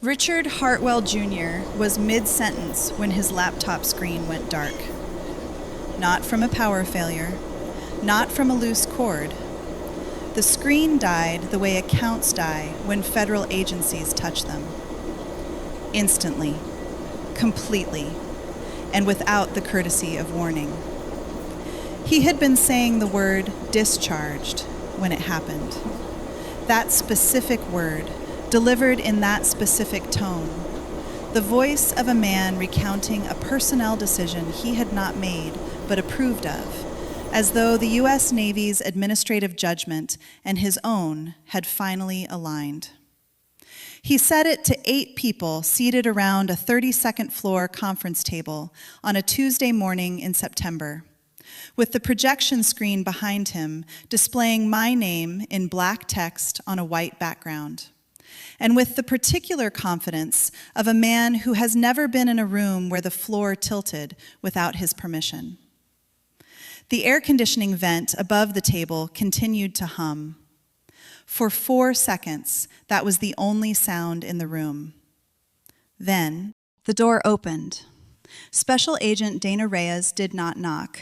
Richard Hartwell Jr. was mid-sentence when his laptop screen went dark. Not from a power failure, not from a loose cord. The screen died the way accounts die when federal agencies touch them. Instantly, completely, and without the courtesy of warning. He had been saying the word discharged when it happened. That specific word, delivered in that specific tone. The voice of a man recounting a personnel decision he had not made but approved of, as though the U.S. Navy's administrative judgment and his own had finally aligned. He said it to 8 people seated around a 32nd floor conference table on a Tuesday morning in September, with the projection screen behind him displaying my name in black text on a white background, and with the particular confidence of a man who has never been in a room where the floor tilted without his permission. The air conditioning vent above the table continued to hum. For 4 seconds, that was the only sound in the room. Then, the door opened. Special Agent Dana Reyes did not knock.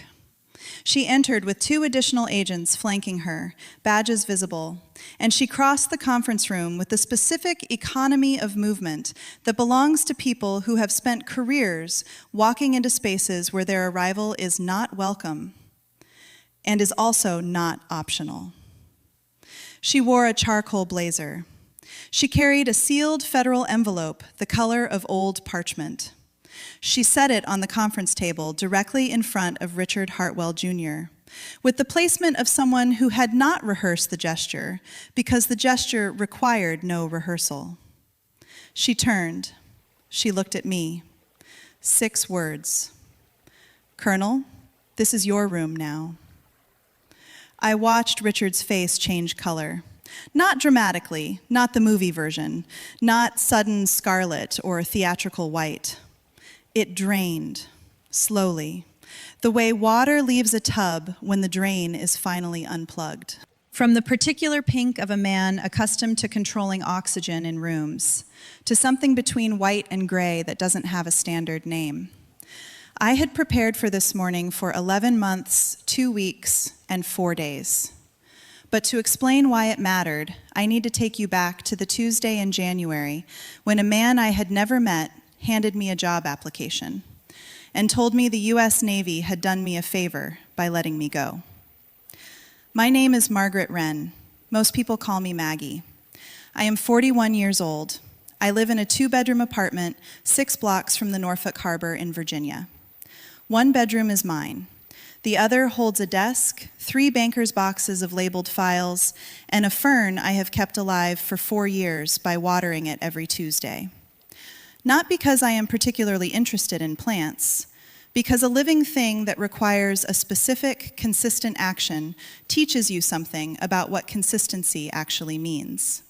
She entered with 2 additional agents flanking her, badges visible, and she crossed the conference room with the specific economy of movement that belongs to people who have spent careers walking into spaces where their arrival is not welcome and is also not optional. She wore a charcoal blazer. She carried a sealed federal envelope the color of old parchment. She set it on the conference table directly in front of Richard Hartwell Jr., with the placement of someone who had not rehearsed the gesture because the gesture required no rehearsal. She turned. She looked at me. 6 words. "Colonel, this is your room now." I watched Richard's face change color. Not dramatically, not the movie version, not sudden scarlet or theatrical white. It drained, slowly, the way water leaves a tub when the drain is finally unplugged. From the particular pink of a man accustomed to controlling oxygen in rooms, to something between white and gray that doesn't have a standard name. I had prepared for this morning for 11 months, 2 weeks, and 4 days. But to explain why it mattered, I need to take you back to the Tuesday in January when a man I had never met handed me a job application and told me the U.S. Navy had done me a favor by letting me go. My name is Maggie Wren. Most people call me Maggie. I am 41 years old. I live in a 2-bedroom apartment 6 blocks from the Norfolk Harbor in Virginia. 1 bedroom is mine. The other holds a desk, 3 banker's boxes of labeled files, and a fern I have kept alive for 4 years by watering it every Tuesday. Not because I am particularly interested in plants, because a living thing that requires a specific, consistent action teaches you something about what consistency actually means.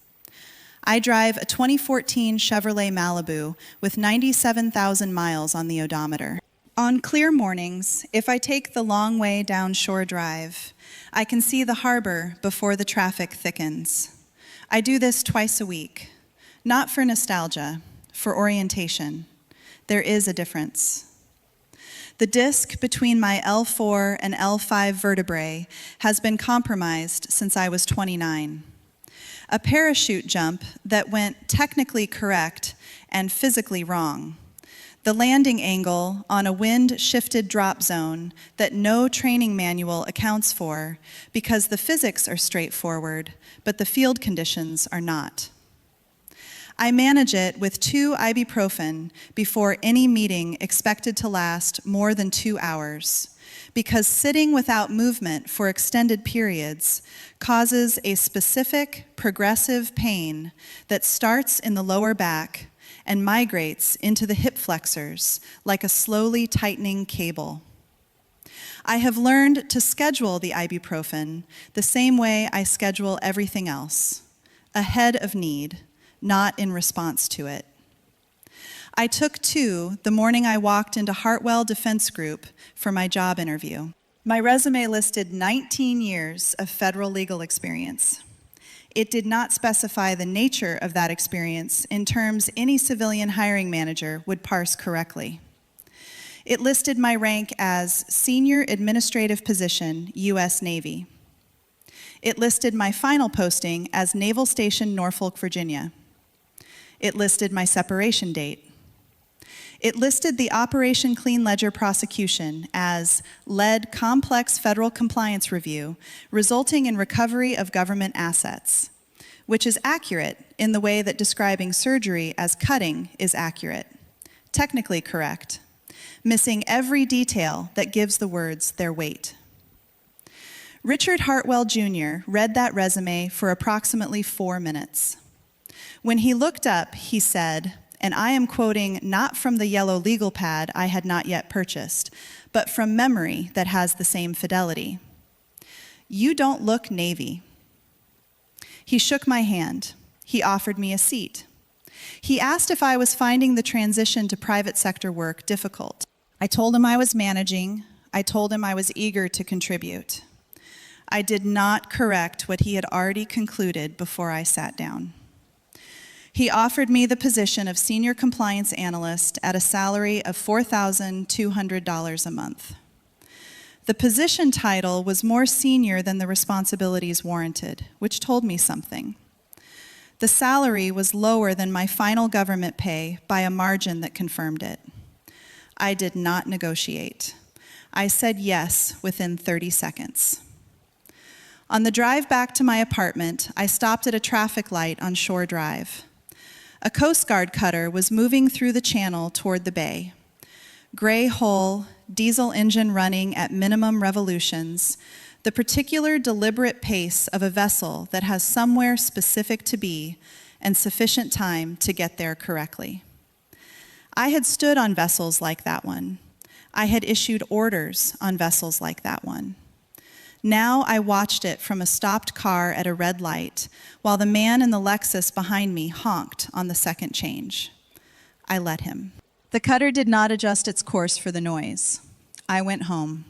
I drive a 2014 Chevrolet Malibu with 97,000 miles on the odometer. On clear mornings, if I take the long way down Shore Drive, I can see the harbor before the traffic thickens. I do this twice a week, not for nostalgia, for orientation. There is a difference. The disc between my L4 and L5 vertebrae has been compromised since I was 29. A parachute jump that went technically correct and physically wrong. The landing angle on a wind-shifted drop zone that no training manual accounts for because the physics are straightforward, but the field conditions are not. I manage it with 2 ibuprofen before any meeting expected to last more than 2 hours, because sitting without movement for extended periods causes a specific progressive pain that starts in the lower back and migrates into the hip flexors like a slowly tightening cable. I have learned to schedule the ibuprofen the same way I schedule everything else, ahead of need, not in response to it. I took 2 the morning I walked into Hartwell Defense Group for my job interview. My resume listed 19 years of federal legal experience. It did not specify the nature of that experience in terms any civilian hiring manager would parse correctly. It listed my rank as Senior Administrative Position, U.S. Navy. It listed my final posting as Naval Station, Norfolk, Virginia. It listed my separation date. It listed the Operation Clean Ledger prosecution as led complex federal compliance review resulting in recovery of government assets, which is accurate in the way that describing surgery as cutting is accurate, technically correct, missing every detail that gives the words their weight. Richard Hartwell Jr. read that resume for approximately 4 minutes. When he looked up, he said, and I am quoting not from the yellow legal pad I had not yet purchased, but from memory that has the same fidelity. "You don't look Navy." He shook my hand. He offered me a seat. He asked if I was finding the transition to private sector work difficult. I told him I was managing. I told him I was eager to contribute. I did not correct what he had already concluded before I sat down. He offered me the position of Senior Compliance Analyst at a salary of $4,200 a month. The position title was more senior than the responsibilities warranted, which told me something. The salary was lower than my final government pay by a margin that confirmed it. I did not negotiate. I said yes within 30 seconds. On the drive back to my apartment, I stopped at a traffic light on Shore Drive. A Coast Guard cutter was moving through the channel toward the bay. Gray hull, diesel engine running at minimum revolutions, the particular deliberate pace of a vessel that has somewhere specific to be and sufficient time to get there correctly. I had stood on vessels like that one. I had issued orders on vessels like that one. Now I watched it from a stopped car at a red light while the man in the Lexus behind me honked on the second change. I let him. The cutter did not adjust its course for the noise. I went home.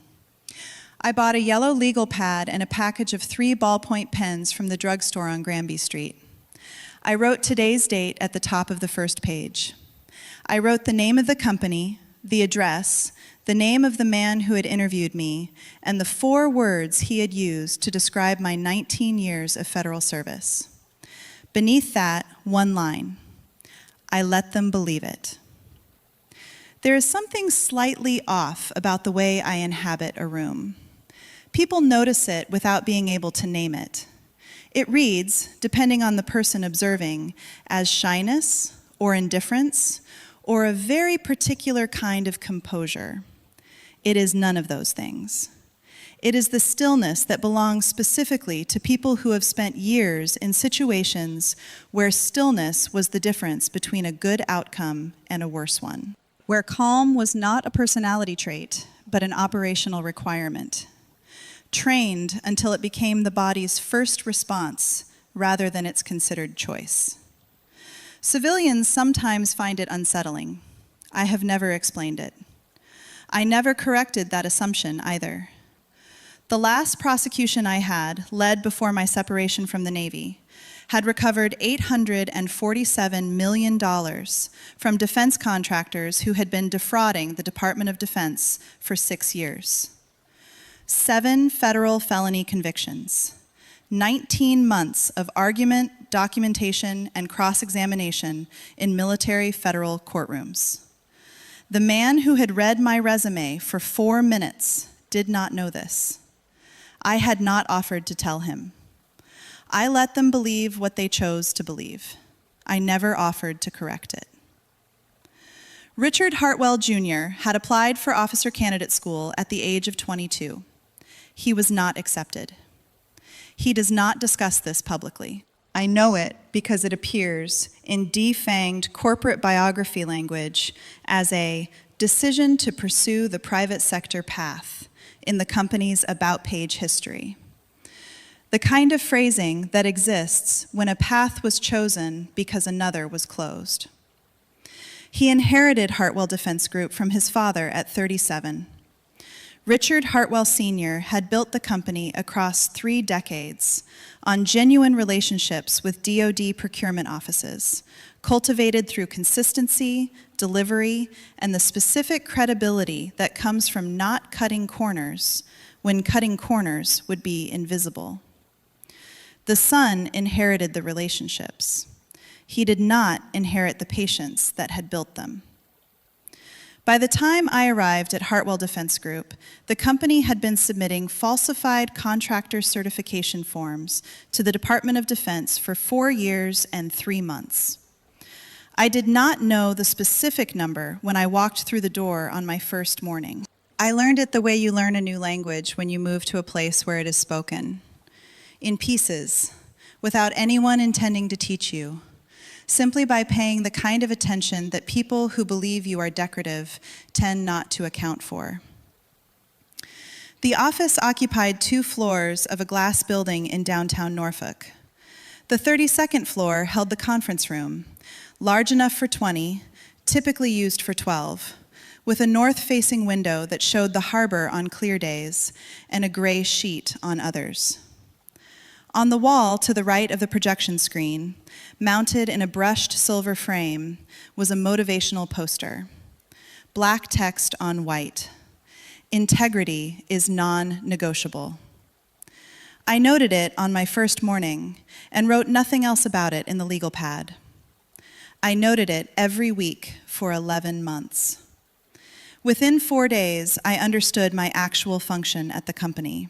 I bought a yellow legal pad and a package of 3 ballpoint pens from the drugstore on Granby Street. I wrote today's date at the top of the first page. I wrote the name of the company, the address, the name of the man who had interviewed me, and the 4 words he had used to describe my 19 years of federal service. Beneath that, 1 line. I let them believe it. There is something slightly off about the way I inhabit a room. People notice it without being able to name it. It reads, depending on the person observing, as shyness or indifference or a very particular kind of composure. It is none of those things. It is the stillness that belongs specifically to people who have spent years in situations where stillness was the difference between a good outcome and a worse one, where calm was not a personality trait, but an operational requirement, trained until it became the body's first response rather than its considered choice. Civilians sometimes find it unsettling. I have never explained it. I never corrected that assumption either. The last prosecution I had, led before my separation from the Navy, had recovered $847 million from defense contractors who had been defrauding the Department of Defense for 6 years. 7 federal felony convictions, 19 months of argument, documentation, and cross-examination in military federal courtrooms. The man who had read my resume for 4 minutes did not know this. I had not offered to tell him. I let them believe what they chose to believe. I never offered to correct it. Richard Hartwell Jr. had applied for officer candidate school at the age of 22. He was not accepted. He does not discuss this publicly. I know it because it appears in defanged corporate biography language as a decision to pursue the private sector path in the company's about page history. The kind of phrasing that exists when a path was chosen because another was closed. He inherited Hartwell Defense Group from his father at 37. Richard Hartwell Sr. had built the company across 3 decades on genuine relationships with DoD procurement offices, cultivated through consistency, delivery, and the specific credibility that comes from not cutting corners when cutting corners would be invisible. The son inherited the relationships. He did not inherit the patience that had built them. By the time I arrived at Hartwell Defense Group, the company had been submitting falsified contractor certification forms to the Department of Defense for 4 years and 3 months. I did not know the specific number when I walked through the door on my first morning. I learned it the way you learn a new language when you move to a place where it is spoken, in pieces, without anyone intending to teach you, simply by paying the kind of attention that people who believe you are decorative tend not to account for. The office occupied 2 floors of a glass building in downtown Norfolk. The 32nd floor held the conference room, large enough for 20, typically used for 12, with a north-facing window that showed the harbor on clear days and a gray sheet on others. On the wall to the right of the projection screen, mounted in a brushed silver frame, was a motivational poster. Black text on white. Integrity is non-negotiable. I noted it on my first morning and wrote nothing else about it in the legal pad. I noted it every week for 11 months. Within 4 days, I understood my actual function at the company.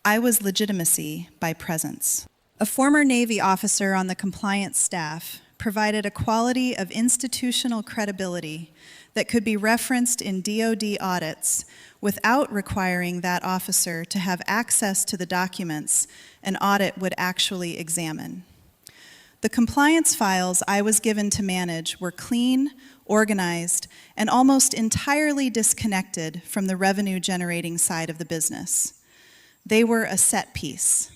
I was legitimacy by presence. A former Navy officer on the compliance staff provided a quality of institutional credibility that could be referenced in DoD audits without requiring that officer to have access to the documents an audit would actually examine. The compliance files I was given to manage were clean, organized, and almost entirely disconnected from the revenue-generating side of the business. They were a set piece,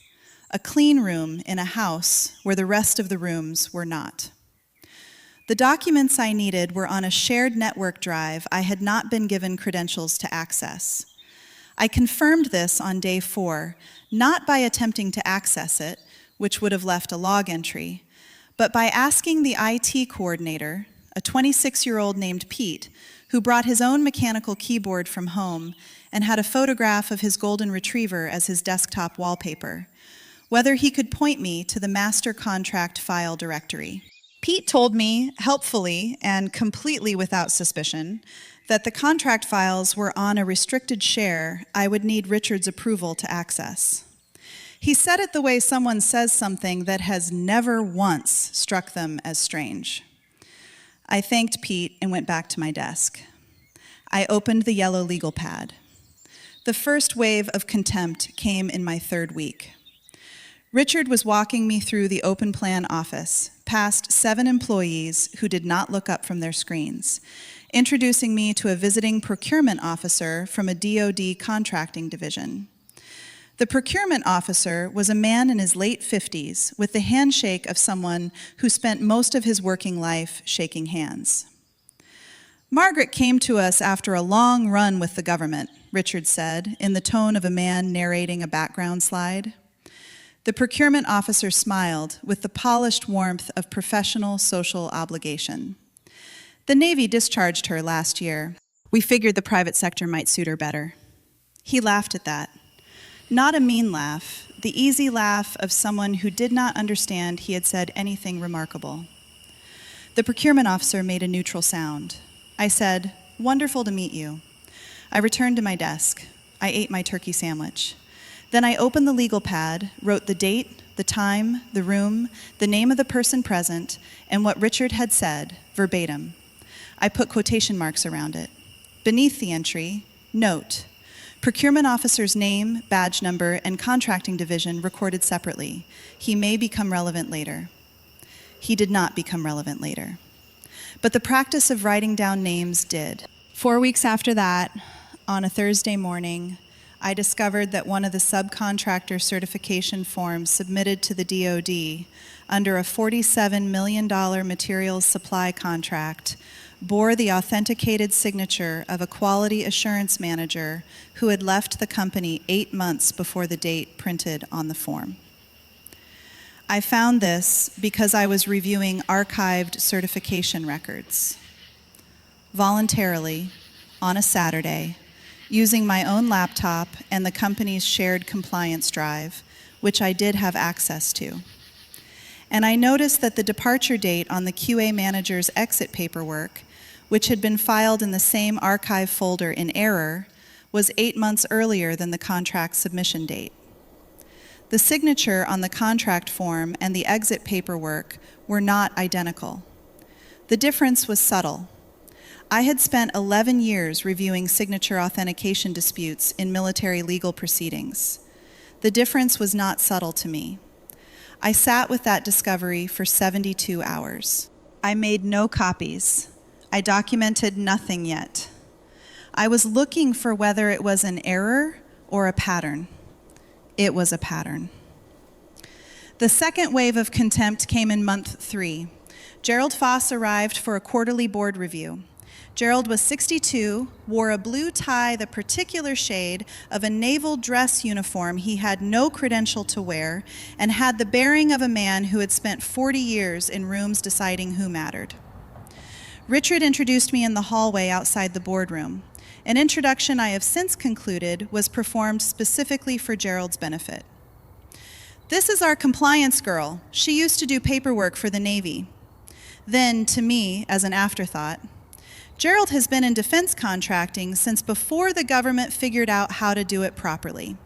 a clean room in a house where the rest of the rooms were not. The documents I needed were on a shared network drive I had not been given credentials to access. I confirmed this on day 4, not by attempting to access it, which would have left a log entry, but by asking the IT coordinator, a 26-year-old named Pete, who brought his own mechanical keyboard from home and had a photograph of his golden retriever as his desktop wallpaper, whether he could point me to the master contract file directory. Pete told me, helpfully and completely without suspicion, that the contract files were on a restricted share I would need Richard's approval to access. He said it the way someone says something that has never once struck them as strange. I thanked Pete and went back to my desk. I opened the yellow legal pad. The first wave of contempt came in my 3rd week. Richard was walking me through the open plan office, past 7 employees who did not look up from their screens, introducing me to a visiting procurement officer from a DoD contracting division. The procurement officer was a man in his late 50s with the handshake of someone who spent most of his working life shaking hands. Margaret came to us after a long run with the government, Richard said, in the tone of a man narrating a background slide. The procurement officer smiled with the polished warmth of professional social obligation. The Navy discharged her last year. We figured the private sector might suit her better. He laughed at that. Not a mean laugh, the easy laugh of someone who did not understand he had said anything remarkable. The procurement officer made a neutral sound. I said, "Wonderful to meet you." I returned to my desk. I ate my turkey sandwich. Then I opened the legal pad, wrote the date, the time, the room, the name of the person present, and what Richard had said, verbatim. I put quotation marks around it. Beneath the entry, note, procurement officer's name, badge number, and contracting division recorded separately. He may become relevant later. He did not become relevant later. But the practice of writing down names did. 4 weeks after that, on a Thursday morning, I discovered that one of the subcontractor certification forms submitted to the DoD under a $47 million materials supply contract bore the authenticated signature of a quality assurance manager who had left the company 8 months before the date printed on the form. I found this because I was reviewing archived certification records. Voluntarily, on a Saturday, using my own laptop and the company's shared compliance drive, which I did have access to. And I noticed that the departure date on the QA manager's exit paperwork, which had been filed in the same archive folder in error, was 8 months earlier than the contract submission date. The signature on the contract form and the exit paperwork were not identical. The difference was subtle. I had spent 11 years reviewing signature authentication disputes in military legal proceedings. The difference was not subtle to me. I sat with that discovery for 72 hours. I made no copies. I documented nothing yet. I was looking for whether it was an error or a pattern. It was a pattern. The second wave of contempt came in month 3. Gerald Foss arrived for a quarterly board review. Gerald was 62, wore a blue tie the particular shade of a naval dress uniform he had no credential to wear, and had the bearing of a man who had spent 40 years in rooms deciding who mattered. Richard introduced me in the hallway outside the boardroom, an introduction I have since concluded was performed specifically for Gerald's benefit. "This is our compliance girl. She used to do paperwork for the Navy." Then, to me, as an afterthought, "Gerald has been in defense contracting since before the government figured out how to do it properly."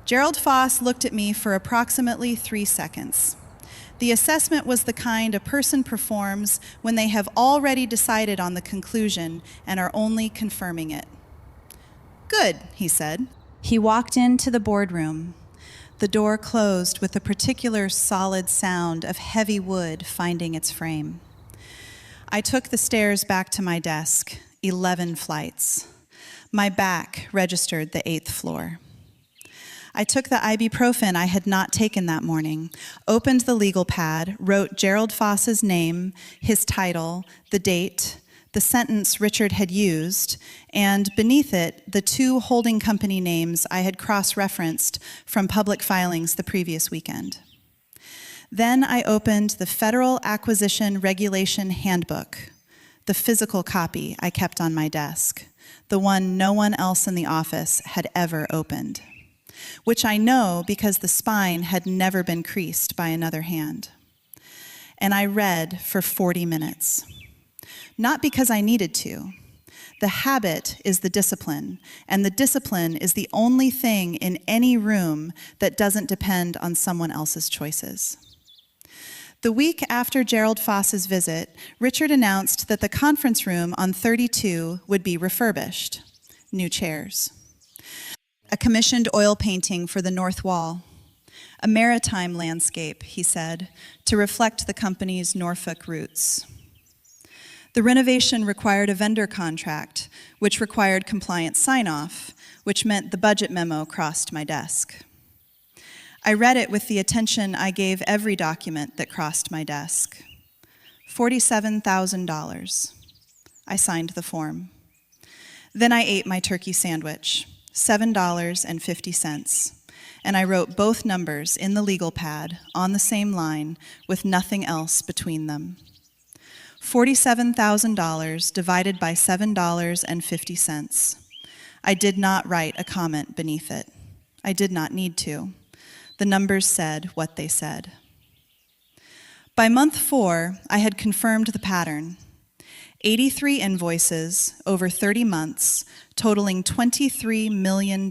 Gerald Foss looked at me for approximately 3 seconds. The assessment was the kind a person performs when they have already decided on the conclusion and are only confirming it. "Good," he said. He walked into the boardroom. The door closed with a particular solid sound of heavy wood finding its frame. I took the stairs back to my desk, 11 flights. My back registered the 8th floor. I took the ibuprofen I had not taken that morning, opened the legal pad, wrote Gerald Foss's name, his title, the date, the sentence Richard had used, and beneath it, the 2 holding company names I had cross-referenced from public filings the previous weekend. Then I opened the Federal Acquisition Regulation Handbook, the physical copy I kept on my desk, the one no one else in the office had ever opened, which I know because the spine had never been creased by another hand. And I read for 40 minutes. Not because I needed to. The habit is the discipline, and the discipline is the only thing in any room that doesn't depend on someone else's choices. The week after Gerald Foss's visit, Richard announced that the conference room on 32 would be refurbished. New chairs. A commissioned oil painting for the north wall. A maritime landscape, he said, to reflect the company's Norfolk roots. The renovation required a vendor contract, which required compliance sign-off, which meant the budget memo crossed my desk. I read it with the attention I gave every document that crossed my desk. $47,000. I signed the form. Then I ate my turkey sandwich, $7.50, and I wrote both numbers in the legal pad on the same line with nothing else between them. $47,000 divided by $7.50. I did not write a comment beneath it. I did not need to. The numbers said what they said. By month 4, I had confirmed the pattern. 83 invoices over 30 months, totaling $23 million,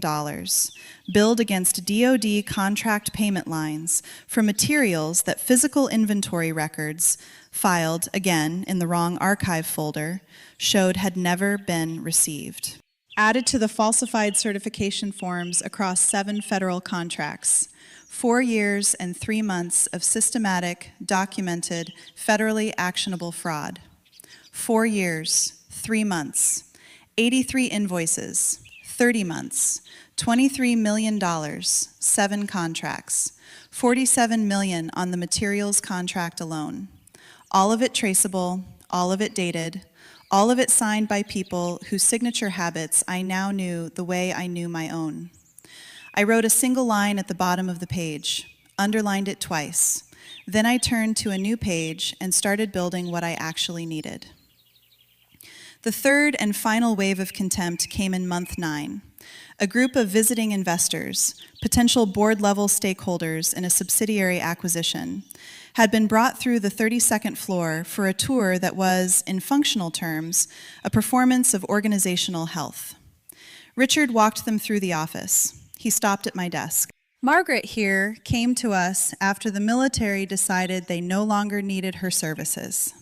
billed against DoD contract payment lines for materials that physical inventory records, filed again in the wrong archive folder, showed had never been received. Added to the falsified certification forms across 7 federal contracts. 4 years and 3 months of systematic, documented, federally actionable fraud. 4 years, 3 months, 83 invoices, 30 months, $23 million, 7 contracts, $47 million on the materials contract alone. All of it traceable, all of it dated, all of it signed by people whose signature habits I now knew the way I knew my own. I wrote a single line at the bottom of the page, underlined it twice. Then I turned to a new page and started building what I actually needed. The third and final wave of contempt came in month 9. A group of visiting investors, potential board-level stakeholders in a subsidiary acquisition, had been brought through the 32nd floor for a tour that was, in functional terms, a performance of organizational health. Richard walked them through the office. He stopped at my desk. Margaret here came to us after the military decided they no longer needed her services.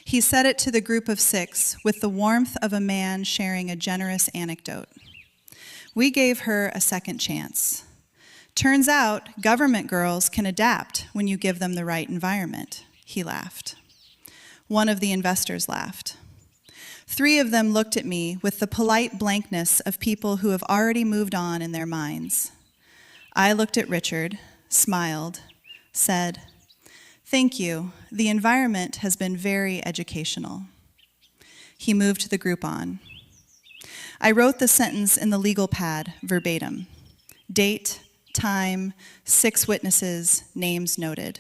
He said it to the group of 6 with the warmth of a man sharing a generous anecdote. We gave her a second chance. Turns out government girls can adapt when you give them the right environment, he laughed. One of the investors laughed. 3 of them looked at me with the polite blankness of people who have already moved on in their minds. I looked at Richard, smiled, said, "Thank you. The environment has been very educational." He moved the group on. I wrote the sentence in the legal pad, verbatim. Date, time, 6 witnesses, names noted.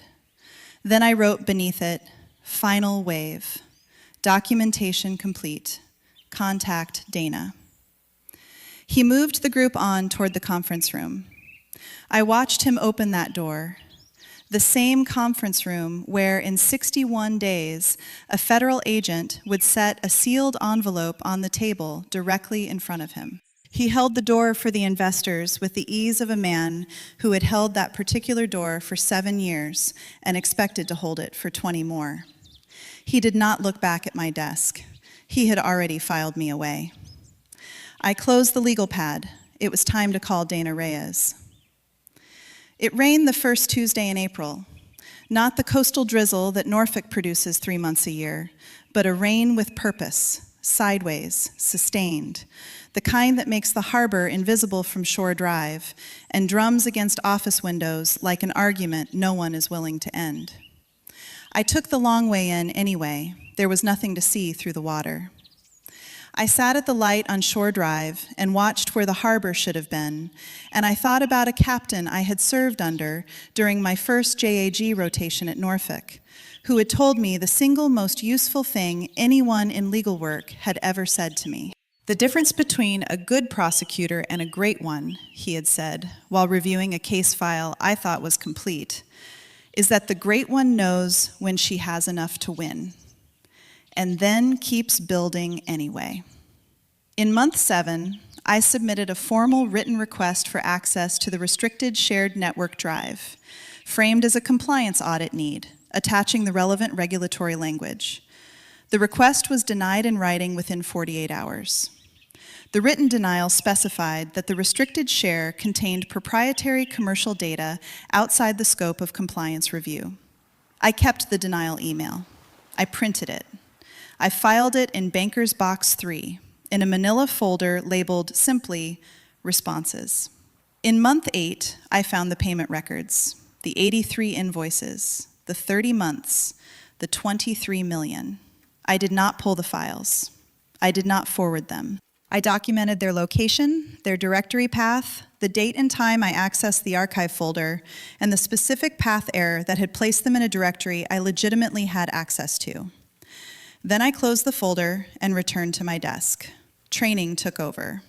Then I wrote beneath it, final wave, documentation complete, contact Dana. He moved the group on toward the conference room. I watched him open that door, the same conference room where in 61 days, a federal agent would set a sealed envelope on the table directly in front of him. He held the door for the investors with the ease of a man who had held that particular door for 7 years and expected to hold it for 20 more. He did not look back at my desk. He had already filed me away. I closed the legal pad. It was time to call Dana Reyes. It rained the first Tuesday in April, not the coastal drizzle that Norfolk produces 3 months a year, but a rain with purpose, sideways, sustained, the kind that makes the harbor invisible from Shore Drive and drums against office windows like an argument no one is willing to end. I took the long way in anyway. There was nothing to see through the water. I sat at the light on Shore Drive and watched where the harbor should have been, and I thought about a captain I had served under during my first JAG rotation at Norfolk, who had told me the single most useful thing anyone in legal work had ever said to me. The difference between a good prosecutor and a great one, he had said, while reviewing a case file I thought was complete, is that the great one knows when she has enough to win, and then keeps building anyway. In month 7, I submitted a formal written request for access to the restricted shared network drive, framed as a compliance audit need, attaching the relevant regulatory language. The request was denied in writing within 48 hours. The written denial specified that the restricted share contained proprietary commercial data outside the scope of compliance review. I kept the denial email. I printed it. I filed it in Banker's Box 3 in a manila folder labeled simply Responses. In month 8, I found the payment records, the 83 invoices, the 30 months, the 23 million. I did not pull the files. I did not forward them. I documented their location, their directory path, the date and time I accessed the archive folder, and the specific path error that had placed them in a directory I legitimately had access to. Then I closed the folder and returned to my desk. Training took over.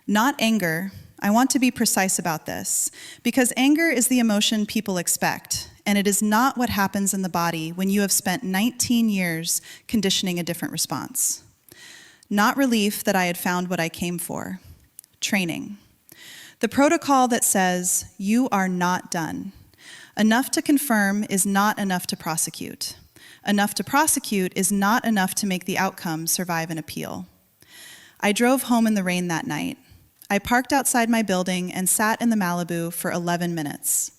Not anger. I want to be precise about this, because anger is the emotion people expect, and it is not what happens in the body when you have spent 19 years conditioning a different response. Not relief that I had found what I came for. Training. The protocol that says, you are not done. Enough to confirm is not enough to prosecute. Enough to prosecute is not enough to make the outcome survive an appeal. I drove home in the rain that night. I parked outside my building and sat in the Malibu for 11 minutes.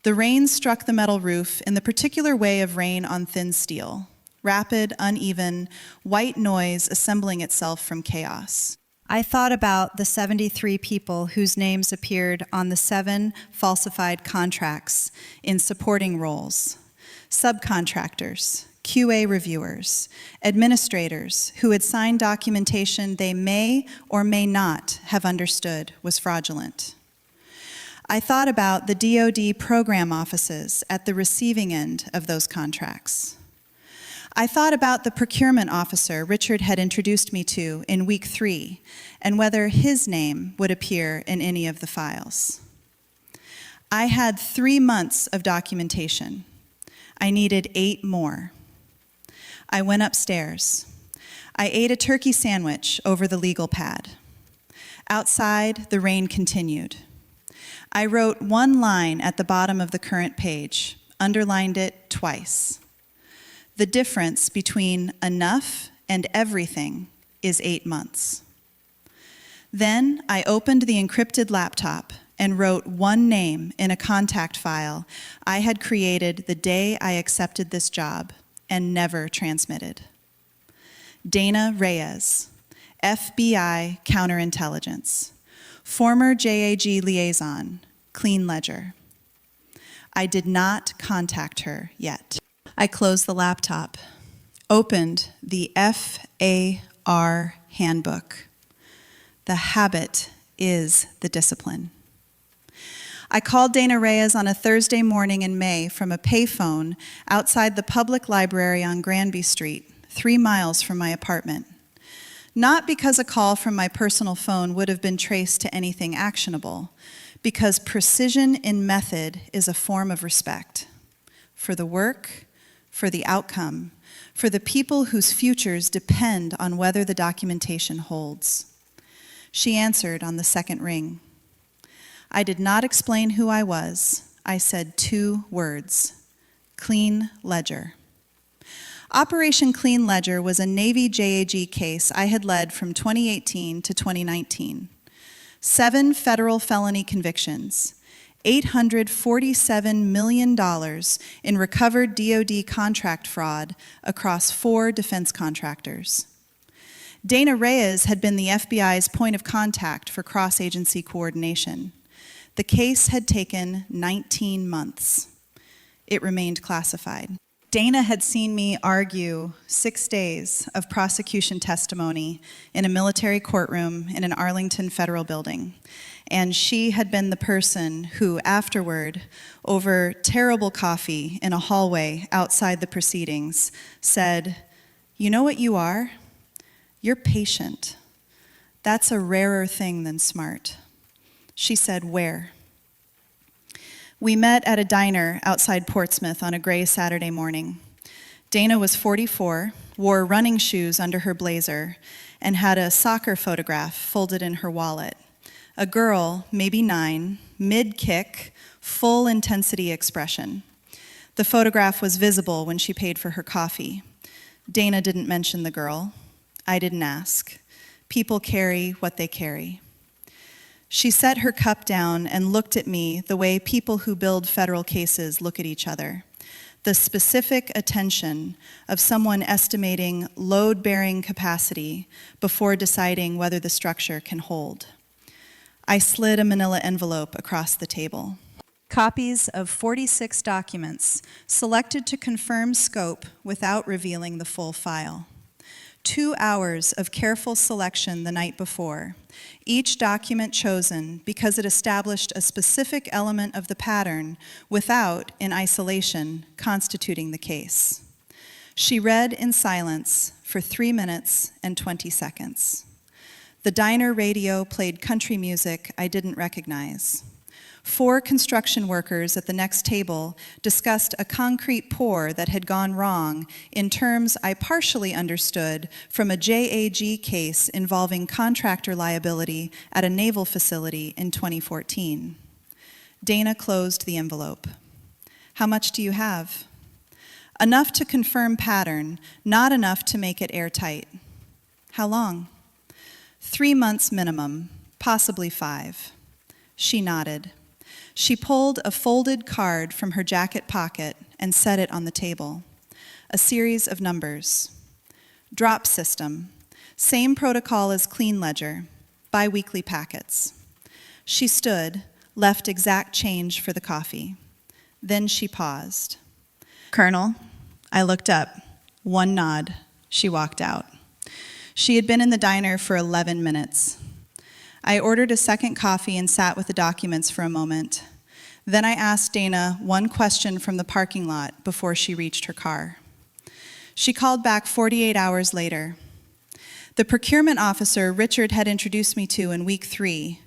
The rain struck the metal roof in the particular way of rain on thin steel. Rapid, uneven, white noise assembling itself from chaos. I thought about the 73 people whose names appeared on the 7 falsified contracts in supporting roles. Subcontractors, QA reviewers, administrators who had signed documentation they may or may not have understood was fraudulent. I thought about the DoD program offices at the receiving end of those contracts. I thought about the procurement officer Richard had introduced me to in week 3 and whether his name would appear in any of the files. I had 3 months of documentation. I needed 8 more. I went upstairs. I ate a turkey sandwich over the legal pad. Outside, the rain continued. I wrote 1 line at the bottom of the current page, underlined it twice. The difference between enough and everything is 8 months. Then I opened the encrypted laptop and wrote 1 name in a contact file I had created the day I accepted this job and never transmitted. Dana Reyes, FBI Counterintelligence, former JAG liaison, Clean Ledger. I did not contact her yet. I closed the laptop, opened the FAR handbook. The habit is the discipline. I called Dana Reyes on a Thursday morning in May from a payphone outside the public library on Granby Street, 3 miles from my apartment. Not because a call from my personal phone would have been traced to anything actionable, because precision in method is a form of respect for the work, for the outcome, for the people whose futures depend on whether the documentation holds. She answered on the second ring. I did not explain who I was. I said 2 words: Clean Ledger. Operation Clean Ledger was a Navy JAG case I had led from 2018 to 2019. 7 federal felony convictions, $847 million in recovered DoD contract fraud across 4 defense contractors. Dana Reyes had been the FBI's point of contact for cross-agency coordination. The case had taken 19 months. It remained classified. Dana had seen me argue 6 days of prosecution testimony in a military courtroom in an Arlington federal building. And she had been the person who afterward, over terrible coffee in a hallway outside the proceedings, said, "You know what you are? You're patient. That's a rarer thing than smart." She said, "Where?" We met at a diner outside Portsmouth on a gray Saturday morning. Dana was 44, wore running shoes under her blazer, and had a soccer photograph folded in her wallet. A girl, maybe 9, mid-kick, full intensity expression. The photograph was visible when she paid for her coffee. Dana didn't mention the girl. I didn't ask. People carry what they carry. She set her cup down and looked at me the way people who build federal cases look at each other. The specific attention of someone estimating load-bearing capacity before deciding whether the structure can hold. I slid a manila envelope across the table. Copies of 46 documents selected to confirm scope without revealing the full file. 2 hours of careful selection the night before, each document chosen because it established a specific element of the pattern without, in isolation, constituting the case. She read in silence for 3 minutes and 20 seconds. The diner radio played country music I didn't recognize. 4 construction workers at the next table discussed a concrete pour that had gone wrong in terms I partially understood from a JAG case involving contractor liability at a naval facility in 2014. Dana closed the envelope. "How much do you have?" "Enough to confirm pattern, not enough to make it airtight." "How long?" 3 months minimum, possibly 5. She nodded. She pulled a folded card from her jacket pocket and set it on the table. A series of numbers. Drop system. Same protocol as Clean Ledger. Bi-weekly packets. She stood, left exact change for the coffee. Then she paused. "Colonel," I looked up. One nod. She walked out. She had been in the diner for 11 minutes. I ordered a second coffee and sat with the documents for a moment. Then I asked Dana one question from the parking lot before she reached her car. She called back 48 hours later. The procurement officer Richard had introduced me to in week 3,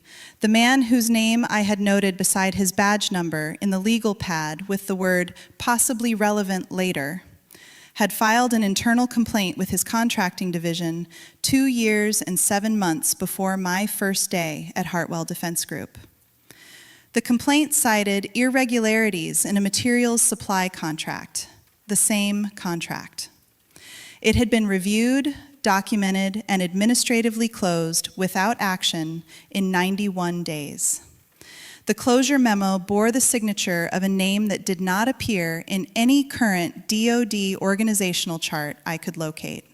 the man whose name I had noted beside his badge number in the legal pad with the word possibly relevant later, had filed an internal complaint with his contracting division 2 years and 7 months before my first day at Hartwell Defense Group. The complaint cited irregularities in a materials supply contract, the same contract. It had been reviewed, documented, and administratively closed without action in 91 days. The closure memo bore the signature of a name that did not appear in any current DoD organizational chart I could locate.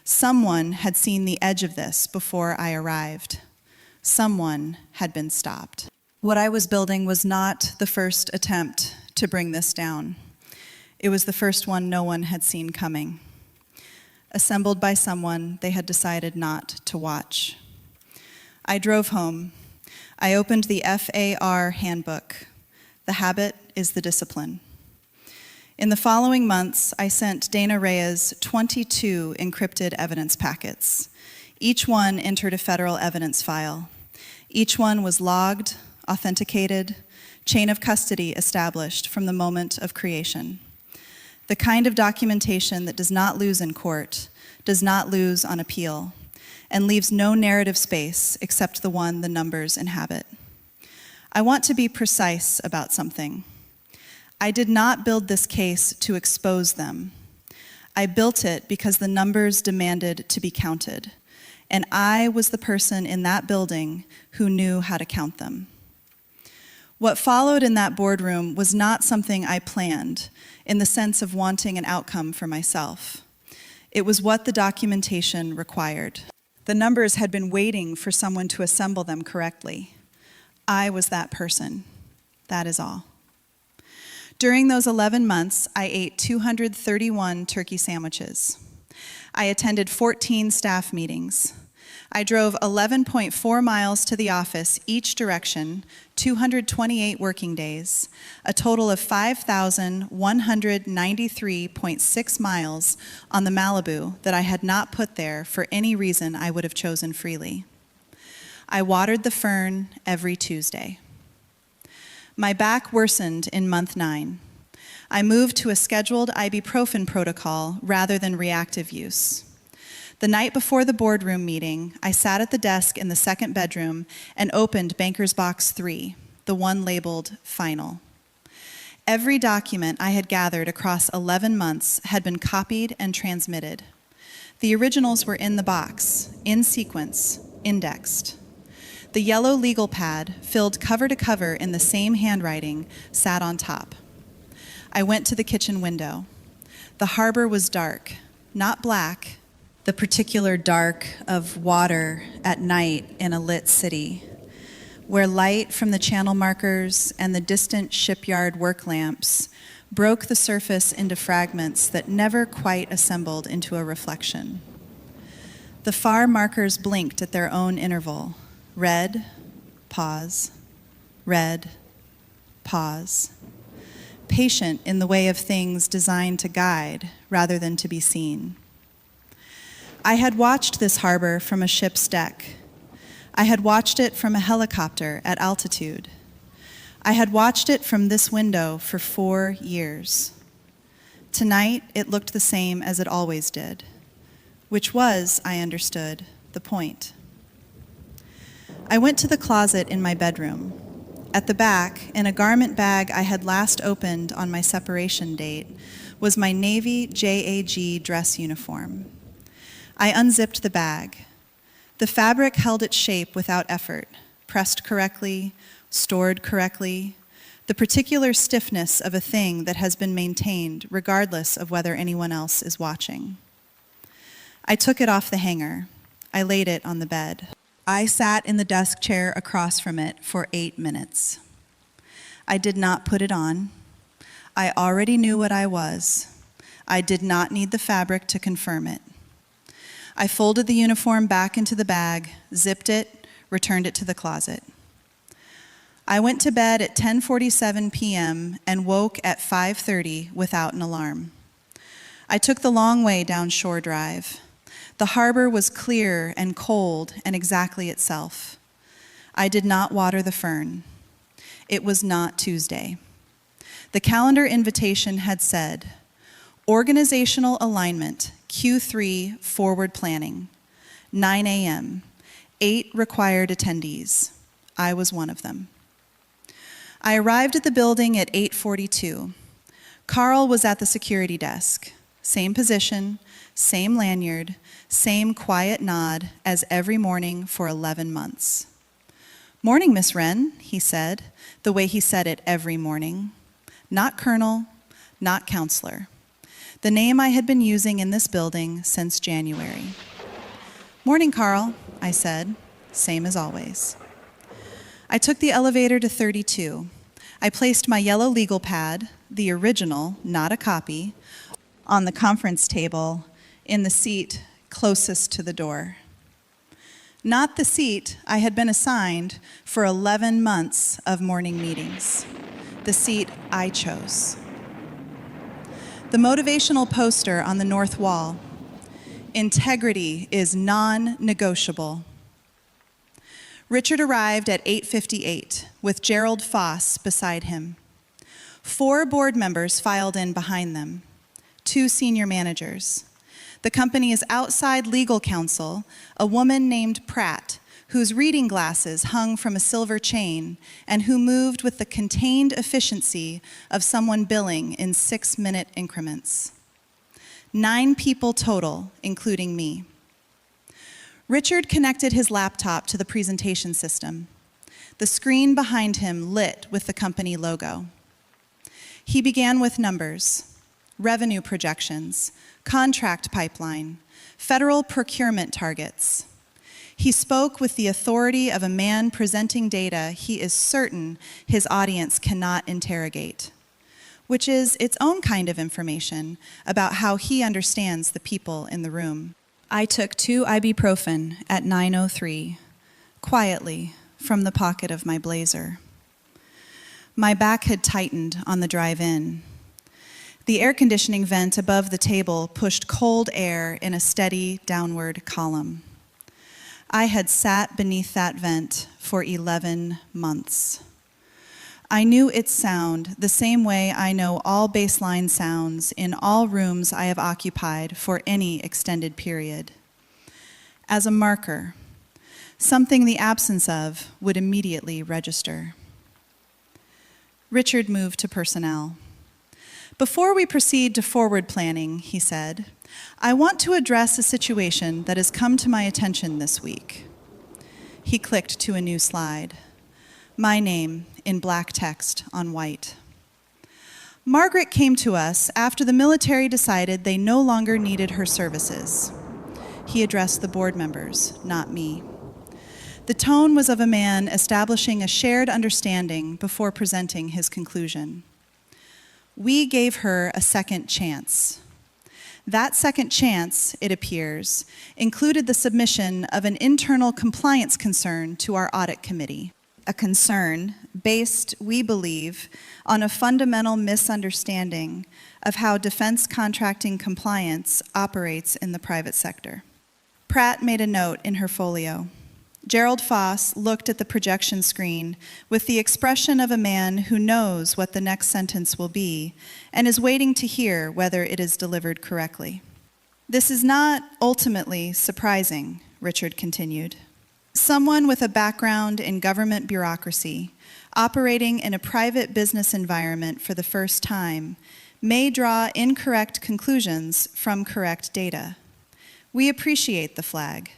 Someone had seen the edge of this before I arrived. Someone had been stopped. What I was building was not the first attempt to bring this down. It was the first one no one had seen coming. Assembled by someone they had decided not to watch. I drove home. I opened the FAR handbook. The habit is the discipline. In the following months, I sent Dana Reyes 22 encrypted evidence packets. Each one entered a federal evidence file. Each one was logged, authenticated, chain of custody established from the moment of creation. The kind of documentation that does not lose in court, does not lose on appeal, and leaves no narrative space except the one the numbers inhabit. I want to be precise about something. I did not build this case to expose them. I built it because the numbers demanded to be counted, and I was the person in that building who knew how to count them. What followed in that boardroom was not something I planned in the sense of wanting an outcome for myself. It was what the documentation required. The numbers had been waiting for someone to assemble them correctly. I was that person. That is all. During those 11 months, I ate 231 turkey sandwiches. I attended 14 staff meetings. I drove 11.4 miles to the office each direction, 228 working days, a total of 5,193.6 miles on the Malibu that I had not put there for any reason I would have chosen freely. I watered the fern every Tuesday. My back worsened in month 9. I moved to a scheduled ibuprofen protocol rather than reactive use. The night before the boardroom meeting, I sat at the desk in the second bedroom and opened Banker's Box 3, the one labeled Final. Every document I had gathered across 11 months had been copied and transmitted. The originals were in the box, in sequence, indexed. The yellow legal pad, filled cover to cover in the same handwriting, sat on top. I went to the kitchen window. The harbor was dark, not black, the particular dark of water at night in a lit city, where light from the channel markers and the distant shipyard work lamps broke the surface into fragments that never quite assembled into a reflection. The far markers blinked at their own interval. Red, pause, red, pause. Patient in the way of things designed to guide rather than to be seen. I had watched this harbor from a ship's deck. I had watched it from a helicopter at altitude. I had watched it from this window for 4 years. Tonight, it looked the same as it always did, which was, I understood, the point. I went to the closet in my bedroom. At the back, in a garment bag I had last opened on my separation date, was my Navy JAG dress uniform. I unzipped the bag. The fabric held its shape without effort, pressed correctly, stored correctly, the particular stiffness of a thing that has been maintained regardless of whether anyone else is watching. I took it off the hanger. I laid it on the bed. I sat in the desk chair across from it for 8 minutes. I did not put it on. I already knew what I was. I did not need the fabric to confirm it. I folded the uniform back into the bag, zipped it, returned it to the closet. I went to bed at 10:47 p.m. and woke at 5:30 without an alarm. I took the long way down Shore Drive. The harbor was clear and cold and exactly itself. I did not water the fern. It was not Tuesday. The calendar invitation had said, Organizational Alignment, Q3 Forward Planning, 9 a.m., 8 required attendees. I was one of them. I arrived at the building at 8:42. Carl was at the security desk. Same position, same lanyard, same quiet nod as every morning for 11 months. Morning, Miss Wren, he said, the way he said it every morning. Not Colonel, not counselor. The name I had been using in this building since January. Morning, Carl, I said, same as always. I took the elevator to 32. I placed my yellow legal pad, the original, not a copy, on the conference table in the seat closest to the door. Not the seat I had been assigned for 11 months of morning meetings. The seat I chose. The motivational poster on the north wall. Integrity is non-negotiable. Richard arrived at 8:58 with Gerald Foss beside him. 4 board members filed in behind them, 2 senior managers. The company's outside legal counsel, a woman named Pratt, whose reading glasses hung from a silver chain and who moved with the contained efficiency of someone billing in 6-minute increments. 9 people total, including me. Richard connected his laptop to the presentation system. The screen behind him lit with the company logo. He began with numbers, revenue projections, contract pipeline, federal procurement targets. He spoke with the authority of a man presenting data he is certain his audience cannot interrogate, which is its own kind of information about how he understands the people in the room. I took 2 ibuprofen at 9:03, quietly, from the pocket of my blazer. My back had tightened on the drive in. The air conditioning vent above the table pushed cold air in a steady downward column. I had sat beneath that vent for 11 months. I knew its sound the same way I know all baseline sounds in all rooms I have occupied for any extended period. As a marker, something the absence of would immediately register. Richard moved to personnel. Before we proceed to forward planning, he said, I want to address a situation that has come to my attention this week. He clicked to a new slide. My name in black text on white. Margaret came to us after the military decided they no longer needed her services. He addressed the board members, not me. The tone was of a man establishing a shared understanding before presenting his conclusion. We gave her a second chance. That second chance, it appears, included the submission of an internal compliance concern to our audit committee. A concern based, we believe, on a fundamental misunderstanding of how defense contracting compliance operates in the private sector. Pratt made a note in her folio. Gerald Foss looked at the projection screen with the expression of a man who knows what the next sentence will be and is waiting to hear whether it is delivered correctly. This is not ultimately surprising, Richard continued. Someone with a background in government bureaucracy, operating in a private business environment for the first time, may draw incorrect conclusions from correct data. We appreciate the flag.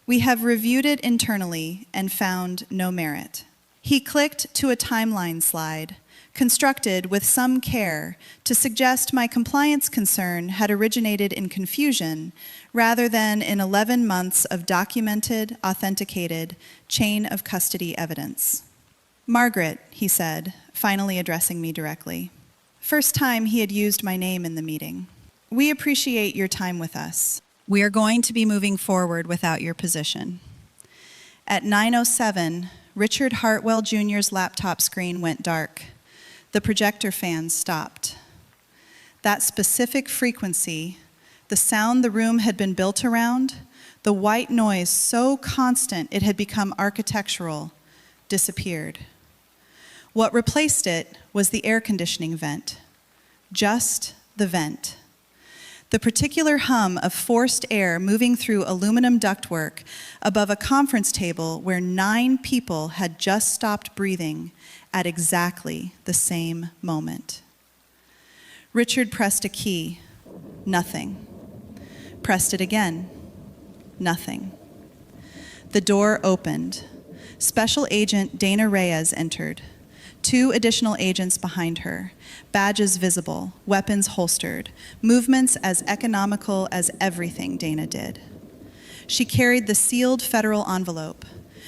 We have reviewed it internally and found no merit. He clicked to a timeline slide, constructed with some care to suggest my compliance concern had originated in confusion rather than in 11 months of documented, authenticated, chain of custody evidence. Margaret, he said, finally addressing me directly. First time he had used my name in the meeting. We appreciate your time with us. We are going to be moving forward without your position. At 9:07, Richard Hartwell Jr.'s laptop screen went dark. The projector fan stopped. That specific frequency, the sound the room had been built around, the white noise so constant it had become architectural, disappeared. What replaced it was the air conditioning vent, just the vent. The particular hum of forced air moving through aluminum ductwork above a conference table where 9 people had just stopped breathing at exactly the same moment. Richard pressed a key, nothing. Pressed it again, nothing. The door opened. Special Agent Dana Reyes entered. 2 additional agents behind her, badges visible, weapons holstered, movements as economical as everything Dana did. She carried the sealed federal envelope.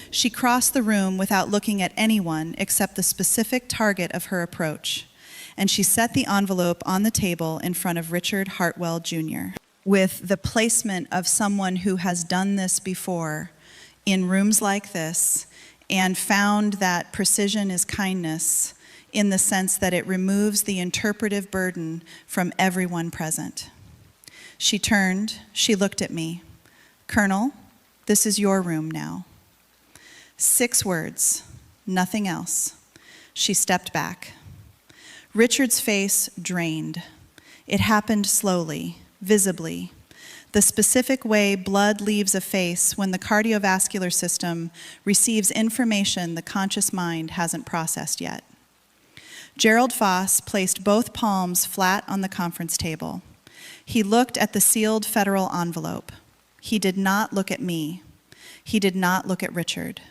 She crossed the room without looking at anyone except the specific target of her approach, and she set the envelope on the table in front of Richard Hartwell Jr. With the placement of someone who has done this before in rooms like this, and found that precision is kindness in the sense that it removes the interpretive burden from everyone present. She turned, she looked at me. "Colonel, this is your room now." 6 words, nothing else. She stepped back. Richard's face drained. It happened slowly, visibly. The specific way blood leaves a face when the cardiovascular system receives information the conscious mind hasn't processed yet. Gerald Foss placed both palms flat on the conference table. He looked at the sealed federal envelope. He did not look at me. He did not look at Richard.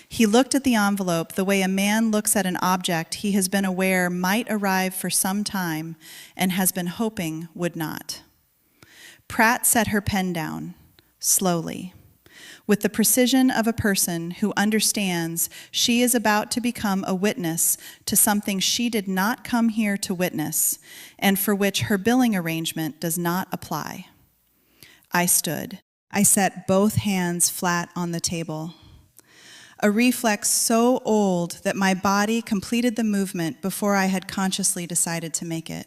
He looked at the envelope the way a man looks at an object he has been aware might arrive for some time and has been hoping would not. Pratt set her pen down, slowly, with the precision of a person who understands she is about to become a witness to something she did not come here to witness, and for which her billing arrangement does not apply. I stood. I set both hands flat on the table. A reflex so old that my body completed the movement before I had consciously decided to make it.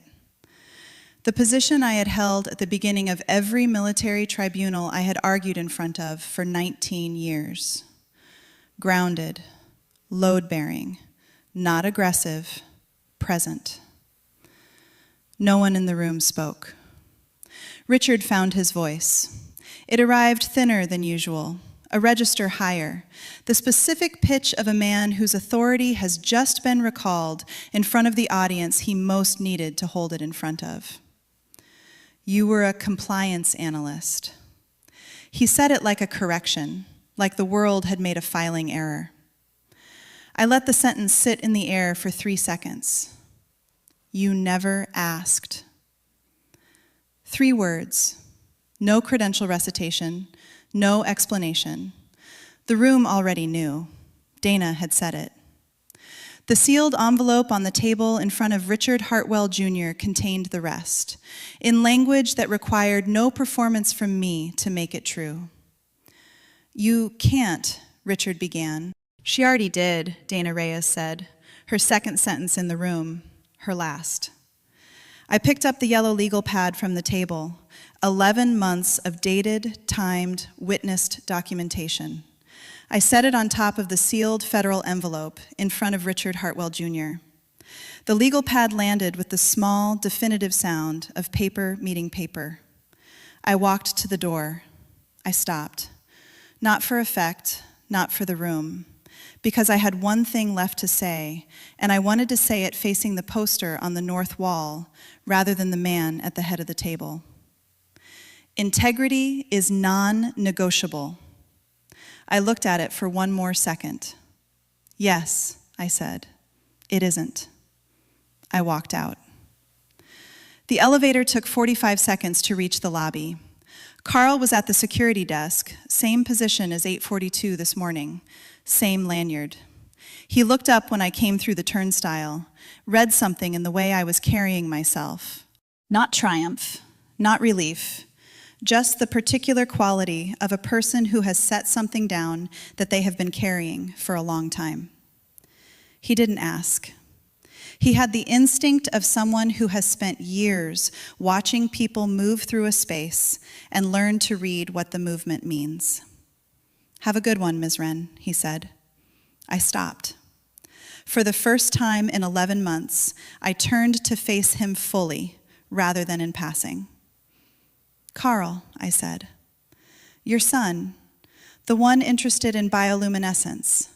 The position I had held at the beginning of every military tribunal I had argued in front of for 19 years. Grounded, load-bearing, not aggressive, present. No one in the room spoke. Richard found his voice. It arrived thinner than usual, a register higher, the specific pitch of a man whose authority has just been recalled in front of the audience he most needed to hold it in front of. "You were a compliance analyst." He said it like a correction, like the world had made a filing error. I let the sentence sit in the air for 3 seconds. "You never asked." 3 words, no credential recitation, no explanation. The room already knew. Dana had said it. The sealed envelope on the table in front of Richard Hartwell Jr. contained the rest, in language that required no performance from me to make it true. "You can't," Richard began. "She already did," Dana Reyes said, her second sentence in the room, her last. I picked up the yellow legal pad from the table, 11 months of dated, timed, witnessed documentation. I set it on top of the sealed federal envelope in front of Richard Hartwell Jr. The legal pad landed with the small, definitive sound of paper meeting paper. I walked to the door. I stopped. Not for effect, not for the room, because I had one thing left to say, and I wanted to say it facing the poster on the north wall rather than the man at the head of the table. Integrity is non-negotiable. I looked at it for one more second. "Yes," I said, "it isn't." I walked out. The elevator took 45 seconds to reach the lobby. Carl was at the security desk, same position as 842 this morning, same lanyard. He looked up when I came through the turnstile, read something in the way I was carrying myself. Not triumph, not relief, just the particular quality of a person who has set something down that they have been carrying for a long time. He didn't ask. He had the instinct of someone who has spent years watching people move through a space and learn to read what the movement means. "Have a good one, Ms. Wren," he said. I stopped. For the first time in 11 months, I turned to face him fully rather than in passing. "Carl," I said, "your son, the one interested in bioluminescence,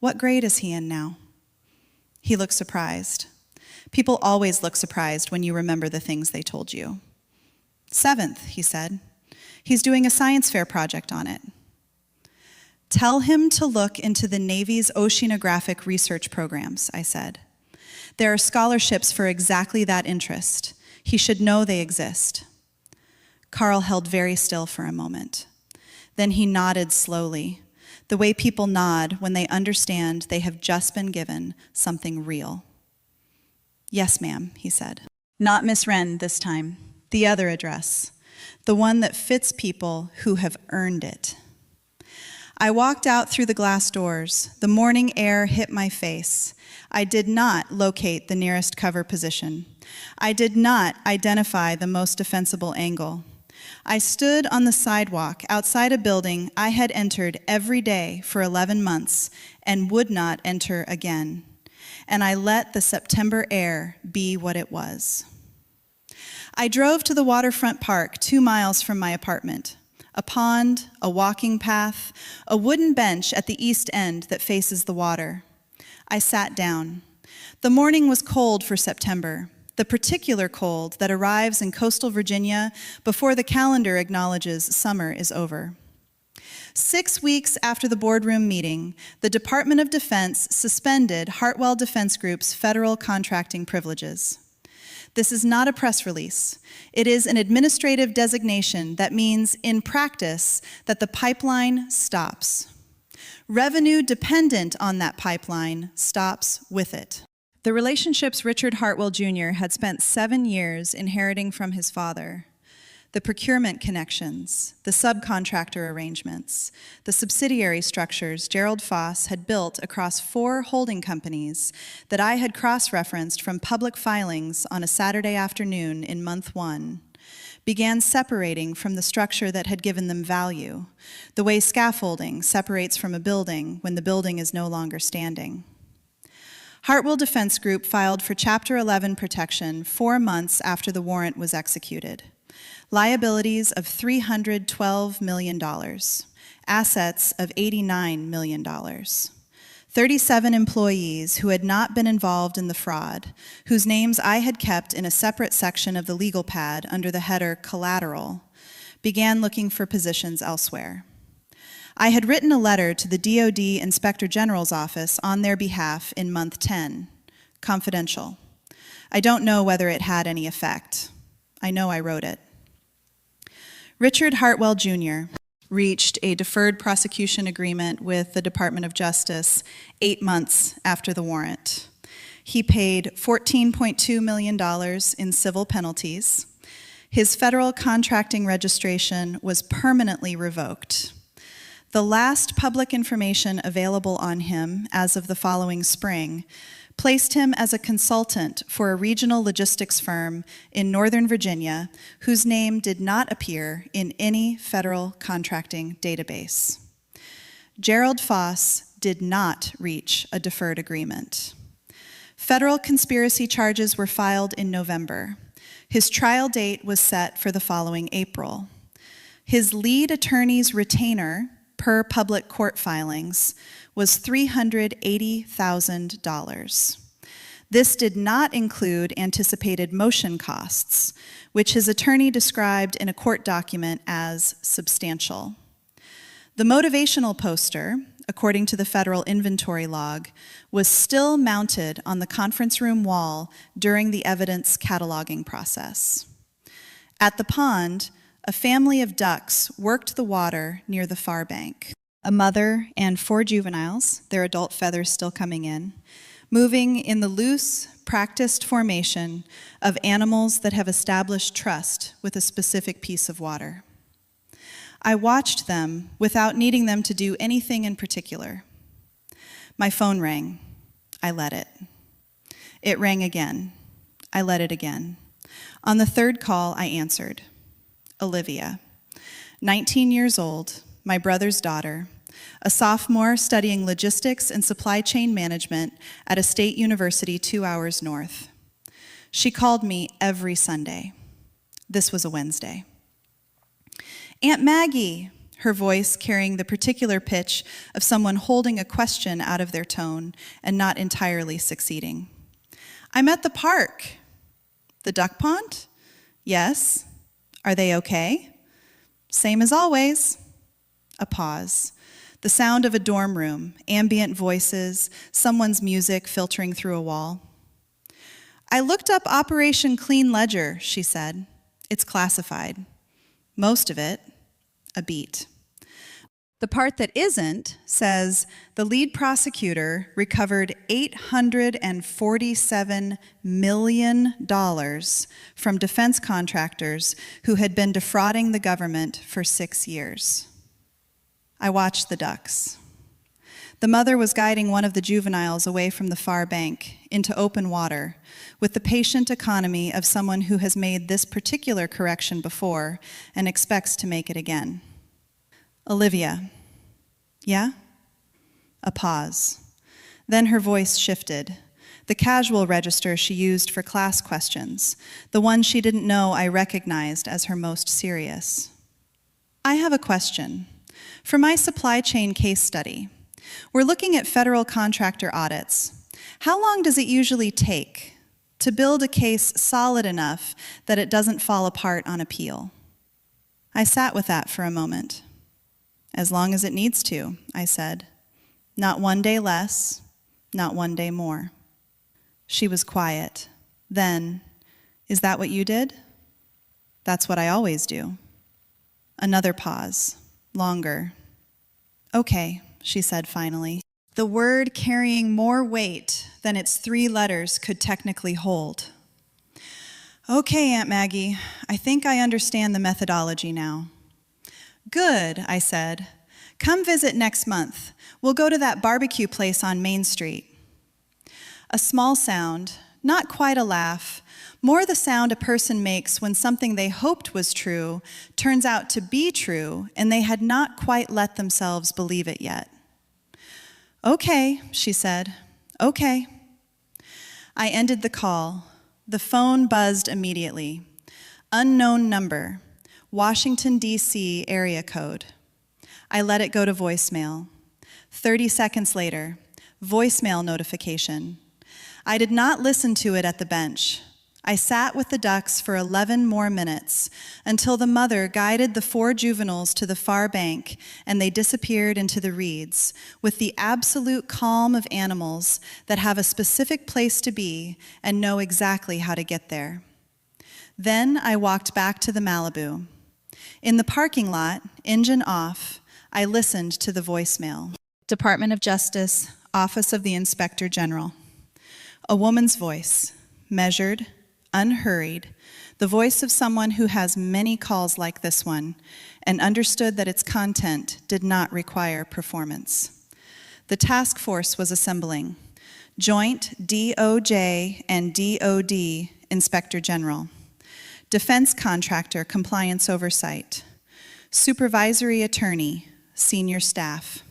what grade is he in now?" He looked surprised. People always look surprised when you remember the things they told you. "7th," he said. "He's doing a science fair project on it." "Tell him to look into the Navy's oceanographic research programs," I said. "There are scholarships for exactly that interest. He should know they exist." Carl held very still for a moment. Then he nodded slowly, the way people nod when they understand they have just been given something real. "Yes, ma'am," he said. "Not Miss Wren this time. The other address. The one that fits people who have earned it." I walked out through the glass doors. The morning air hit my face. I did not locate the nearest cover position. I did not identify the most defensible angle. I stood on the sidewalk outside a building I had entered every day for 11 months and would not enter again. And I let the September air be what it was. I drove to the waterfront park 2 miles from my apartment. A pond, a walking path, a wooden bench at the east end that faces the water. I sat down. The morning was cold for September, the particular cold that arrives in coastal Virginia before the calendar acknowledges summer is over. 6 weeks after the boardroom meeting, the Department of Defense suspended Hartwell Defense Group's federal contracting privileges. This is not a press release. It is an administrative designation that means, in practice, that the pipeline stops. Revenue dependent on that pipeline stops with it. The relationships Richard Hartwell Jr. had spent 7 years inheriting from his father, the procurement connections, the subcontractor arrangements, the subsidiary structures Gerald Foss had built across 4 holding companies that I had cross-referenced from public filings on a Saturday afternoon in month 1, began separating from the structure that had given them value, the way scaffolding separates from a building when the building is no longer standing. Hartwell Defense Group filed for Chapter 11 protection 4 months after the warrant was executed. Liabilities of $312 million, assets of $89 million. 37 employees who had not been involved in the fraud, whose names I had kept in a separate section of the legal pad under the header Collateral, began looking for positions elsewhere. I had written a letter to the DoD Inspector General's office on their behalf in month 10, confidential. I don't know whether it had any effect. I know I wrote it. Richard Hartwell Jr. reached a deferred prosecution agreement with the Department of Justice 8 months after the warrant. He paid $14.2 million in civil penalties. His federal contracting registration was permanently revoked. The last public information available on him as of the following spring placed him as a consultant for a regional logistics firm in Northern Virginia whose name did not appear in any federal contracting database. Gerald Foss did not reach a deferred agreement. Federal conspiracy charges were filed in November. His trial date was set for the following April. His lead attorney's retainer, per public court filings, was $380,000. This did not include anticipated motion costs, which his attorney described in a court document as substantial. The motivational poster, according to the federal inventory log, was still mounted on the conference room wall during the evidence cataloging process. At the pond, a family of ducks worked the water near the far bank. A mother and 4 juveniles, their adult feathers still coming in, moving in the loose, practiced formation of animals that have established trust with a specific piece of water. I watched them without needing them to do anything in particular. My phone rang. I let it. It rang again. I let it again. On the third call, I answered. Olivia, 19 years old, my brother's daughter, a sophomore studying logistics and supply chain management at a state university 2 hours north. She called me every Sunday. This was a Wednesday. Aunt Maggie, her voice carrying the particular pitch of someone holding a question out of their tone and not entirely succeeding. I'm at the park. The duck pond? Yes. Are they okay? Same as always. A pause. The sound of a dorm room, ambient voices, someone's music filtering through a wall. I looked up Operation Clean Ledger, she said. It's classified. Most of it, a beat. The part that isn't says the lead prosecutor recovered $847 million from defense contractors who had been defrauding the government for 6 years. I watched the ducks. The mother was guiding one of the juveniles away from the far bank into open water with the patient economy of someone who has made this particular correction before and expects to make it again. Olivia, yeah? A pause. Then her voice shifted. The casual register she used for class questions, the one she didn't know I recognized as her most serious. I have a question. For my supply chain case study, we're looking at federal contractor audits. How long does it usually take to build a case solid enough that it doesn't fall apart on appeal? I sat with that for a moment. As long as it needs to, I said. Not one day less, not one day more. She was quiet. Then, is that what you did? That's what I always do. Another pause, longer. Okay, she said finally. The word carrying more weight than its 3 letters could technically hold. Okay, Aunt Maggie, I think I understand the methodology now. Good, I said. Come visit next month. We'll go to that barbecue place on Main Street. A small sound, not quite a laugh, more the sound a person makes when something they hoped was true turns out to be true and they had not quite let themselves believe it yet. Okay, she said. Okay. I ended the call. The phone buzzed immediately. Unknown number. Washington, D.C. area code. I let it go to voicemail. 30 seconds later, voicemail notification. I did not listen to it at the bench. I sat with the ducks for 11 more minutes until the mother guided the 4 juveniles to the far bank and they disappeared into the reeds with the absolute calm of animals that have a specific place to be and know exactly how to get there. Then I walked back to the Malibu. In the parking lot, engine off, I listened to the voicemail. Department of Justice, Office of the Inspector General. A woman's voice, measured, unhurried, the voice of someone who has many calls like this one and understood that its content did not require performance. The task force was assembling. Joint DOJ and DOD Inspector General. Defense contractor compliance oversight. Supervisory attorney, senior staff.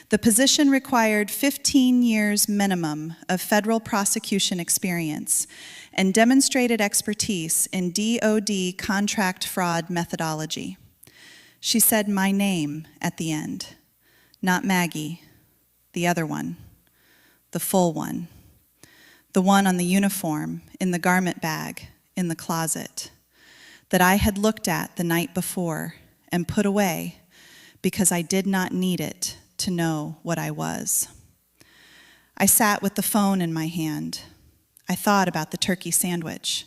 The position required 15 years minimum of federal prosecution experience and demonstrated expertise in DOD contract fraud methodology. She said my name at the end, not Maggie, the other one, the full one, the one on the uniform, in the garment bag, in the closet, that I had looked at the night before and put away because I did not need it to know what I was. I sat with the phone in my hand. I thought about the turkey sandwich,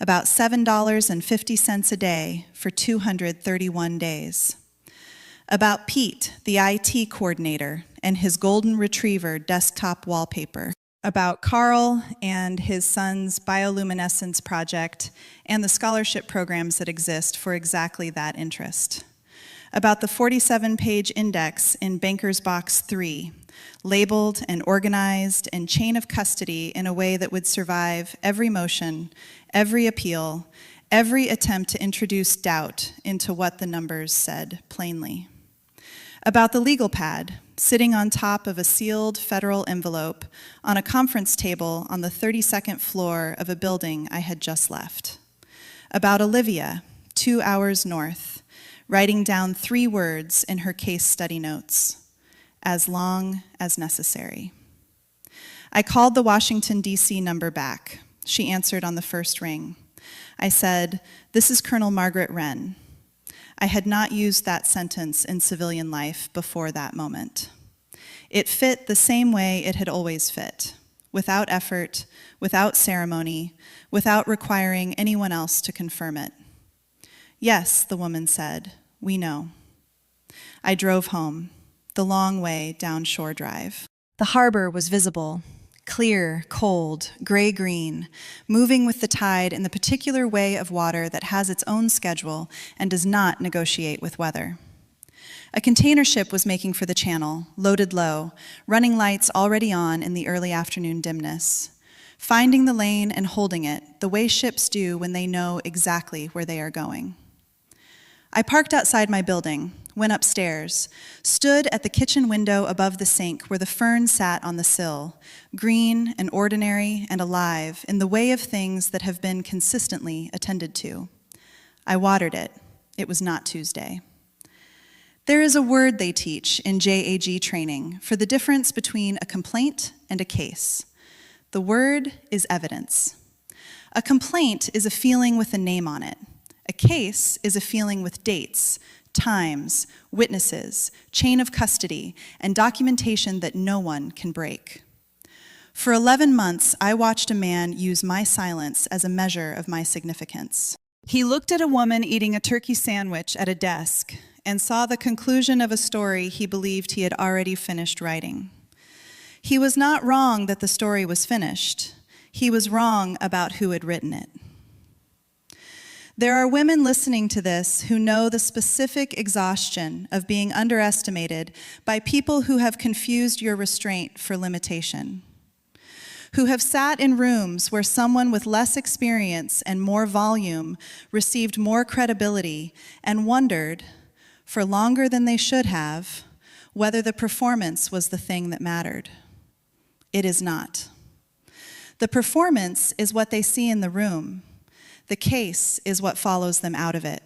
about $7.50 a day for 231 days, about Pete, the IT coordinator, and his golden retriever desktop wallpaper. about Carl and his son's bioluminescence project and the scholarship programs that exist for exactly that interest. About the 47-page index in Banker's Box 3, labeled and organized and chain of custody in a way that would survive every motion, every appeal, every attempt to introduce doubt into what the numbers said plainly. About the legal pad, sitting on top of a sealed federal envelope on a conference table on the 32nd floor of a building I had just left. About Olivia, 2 hours north, writing down 3 words in her case study notes, as long as necessary. I called the Washington, D.C. number back. She answered on the first ring. I said, "This is Colonel Margaret Wren." I had not used that sentence in civilian life before that moment. It fit the same way it had always fit, without effort, without ceremony, without requiring anyone else to confirm it. "Yes," the woman said, "we know." I drove home, the long way down Shore Drive. The harbor was visible, clear, cold, gray-green, moving with the tide in the particular way of water that has its own schedule and does not negotiate with weather. A container ship was making for the channel, loaded low, running lights already on in the early afternoon dimness, finding the lane and holding it the way ships do when they know exactly where they are going. I parked outside my building, went upstairs, stood at the kitchen window above the sink where the fern sat on the sill, green and ordinary and alive in the way of things that have been consistently attended to. I watered it. It was not Tuesday. There is a word they teach in JAG training for the difference between a complaint and a case. The word is evidence. A complaint is a feeling with a name on it. A case is a feeling with dates, times, witnesses, chain of custody, and documentation that no one can break. For 11 months, I watched a man use my silence as a measure of my significance. He looked at a woman eating a turkey sandwich at a desk and saw the conclusion of a story he believed he had already finished writing. He was not wrong that the story was finished. He was wrong about who had written it. There are women listening to this who know the specific exhaustion of being underestimated by people who have confused your restraint for limitation, who have sat in rooms where someone with less experience and more volume received more credibility and wondered, for longer than they should have, whether the performance was the thing that mattered. It is not. The performance is what they see in the room. The case is what follows them out of it.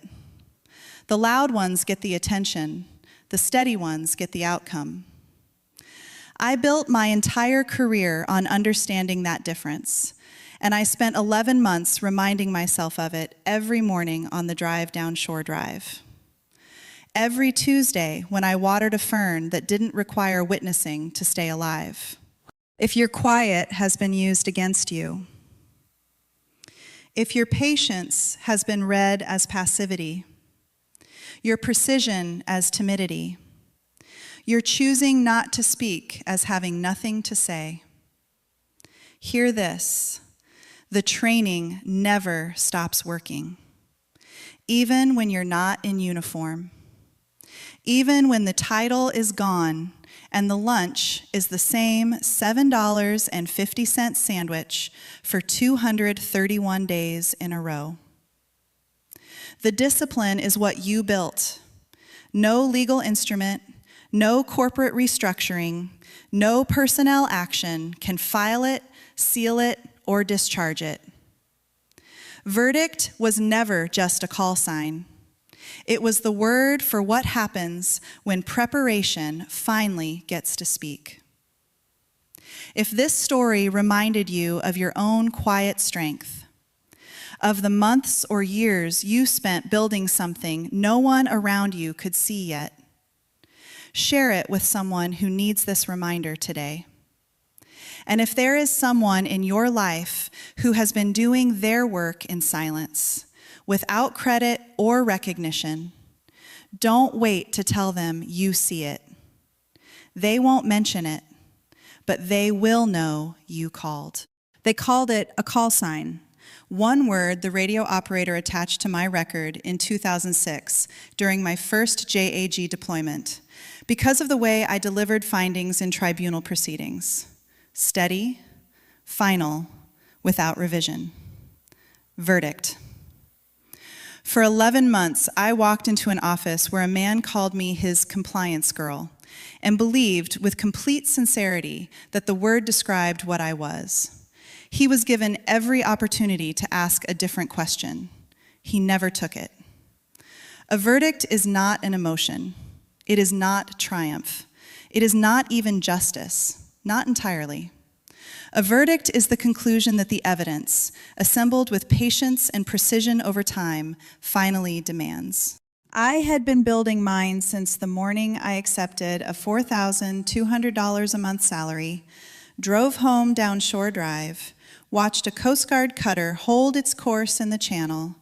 The loud ones get the attention. The steady ones get the outcome. I built my entire career on understanding that difference, and I spent 11 months reminding myself of it every morning on the drive down Shore Drive. Every Tuesday when I watered a fern that didn't require witnessing to stay alive. If your quiet has been used against you, if your patience has been read as passivity, your precision as timidity, your choosing not to speak as having nothing to say, hear this: the training never stops working, even when you're not in uniform, even when the title is gone and the lunch is the same $7.50 sandwich for 231 days in a row. The discipline is what you built. No legal instrument, no corporate restructuring, no personnel action can file it, seal it, or discharge it. Verdict was never just a call sign. It was the word for what happens when preparation finally gets to speak. If this story reminded you of your own quiet strength, of the months or years you spent building something no one around you could see yet, share it with someone who needs this reminder today. And if there is someone in your life who has been doing their work in silence, without credit or recognition, don't wait to tell them you see it. They won't mention it, but they will know you called. They called it a call sign. One word the radio operator attached to my record in 2006 during my first JAG deployment because of the way I delivered findings in tribunal proceedings. Steady, final, without revision. Verdict. For 11 months, I walked into an office where a man called me his compliance girl and believed with complete sincerity that the word described what I was. He was given every opportunity to ask a different question. He never took it. A verdict is not an emotion. It is not triumph. It is not even justice, not entirely. A verdict is the conclusion that the evidence, assembled with patience and precision over time, finally demands. I had been building mine since the morning I accepted a $4,200 a month salary, drove home down Shore Drive, watched a Coast Guard cutter hold its course in the channel,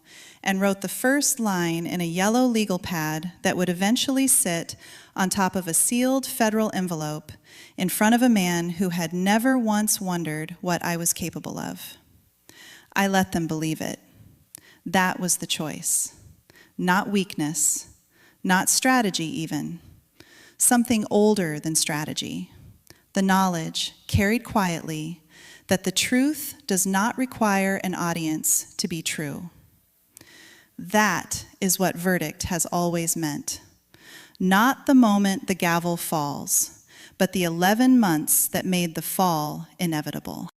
and wrote the first line in a yellow legal pad that would eventually sit on top of a sealed federal envelope in front of a man who had never once wondered what I was capable of. I let them believe it. That was the choice. Not weakness, not strategy even. Something older than strategy. The knowledge, carried quietly, that the truth does not require an audience to be true. That is what verdict has always meant. Not the moment the gavel falls, but the 11 months that made the fall inevitable.